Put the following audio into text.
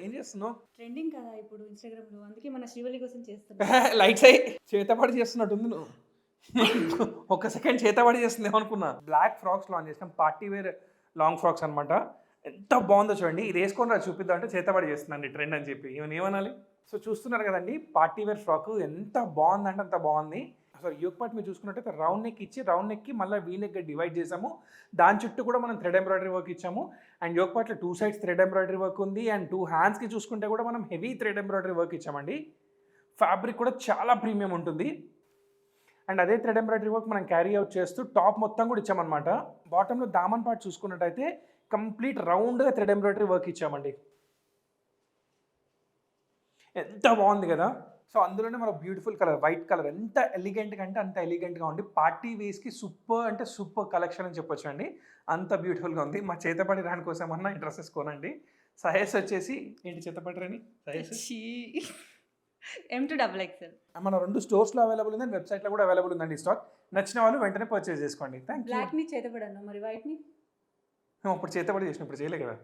ఏం చేస్తున్నావు? ట్రెండింగ్ కదా ఇప్పుడు ఇన్‌స్టాగ్రామ్‌లో. అందుకే మన శ్రీవల్లి కోసం చేస్తున్నా. లైట్స్ అయ్యి చేతపడి చేస్తున్నట్టుంది నువ్వు. ఒక సెకండ్ చేతబడి చేస్తుంది ఏమనుకున్నా. బ్లాక్ ఫ్రాక్స్ లాంచ్ చేసాం, పార్టీ వేర్ లాంగ్ ఫ్రాక్స్ అనమాట. ఎంత బాగుందో చూడండి. ఇది వేసుకొని రా చూపిద్దాం అంటే చేతబడి చేస్తుందండి ట్రెండ్ అని చెప్పి. ఈవెన్ ఏమనాలి? సో చూస్తున్నారు కదండి పార్టీ వేర్ ఫ్రాక్ ఎంత బాగుందంటే అంత బాగుంది. అసలు యోక్ పార్ట్ మీరు చూసుకున్నట్టయితే రౌండ్ నెక్ ఇచ్చి రౌండ్ నెక్కి మళ్ళీ వీ నెక్ డివైడ్ చేసాము. దాని చుట్టూ కూడా మనం థ్రెడ్ ఎంబ్రాయిడరీ వర్క్ ఇచ్చాము. అండ్ యోక్ పార్ట్లో 2 సైడ్స్ థ్రెడ్ ఎంబ్రాయిడరీ వర్క్ ఉంది. అండ్ 2 హ్యాండ్స్కి చూసుకుంటే కూడా మనం హెవీ థ్రెడ్ ఎంబ్రాయిడరీ వర్క్ ఇచ్చామండి. ఫ్యాబ్రిక్ కూడా చాలా ప్రీమియం ఉంటుంది. అండ్ అదే థ్రెడ్ ఎంబ్రాయిడరీ వర్క్ మనం క్యారీ అవుట్ చేస్తూ టాప్ మొత్తం కూడా ఇచ్చామన్నమాట. బాటంలో దామన్ పార్ట్ చూసుకున్నట్టయితే కంప్లీట్ రౌండ్గా థ్రెడ్ ఎంబ్రాయిడరీ వర్క్ ఇచ్చామండి. ఎంత బాగుంది కదా. సో అందులోనే మన బ్యూటిఫుల్ కలర్ వైట్ కలర్ ఎంత ఎలిగెంట్గా అంటే అంత ఎలిగెంట్గా ఉంది. పార్టీ వేస్కి సూపర్ అంటే సూపర్ కలెక్షన్ అని చెప్పొచ్చు అండి. అంత బ్యూటిఫుల్గా ఉంది. మా చేతపడి రాని కోసమన్నా ఈ డ్రెస్సెస్ కొనండి. సైజ్ వచ్చేసి ఏంటి చేతపడి రాని సైజ్ ఛీ! M2XXL. మన 2 స్టోర్స్లో అవైలబుల్ ఉంది. వెబ్సైట్లో కూడా అవైలబుల్ ఉందండి స్టాక్. నచ్చిన వాళ్ళు వెంటనే పర్చేస్ చేసుకోండి. Thank you. బ్లాక్‌ని చేతబడన్నా మరి వైట్‌ని? ఇప్పుడు చేతబడి చేసిన ఇప్పుడు చేయలే కదా.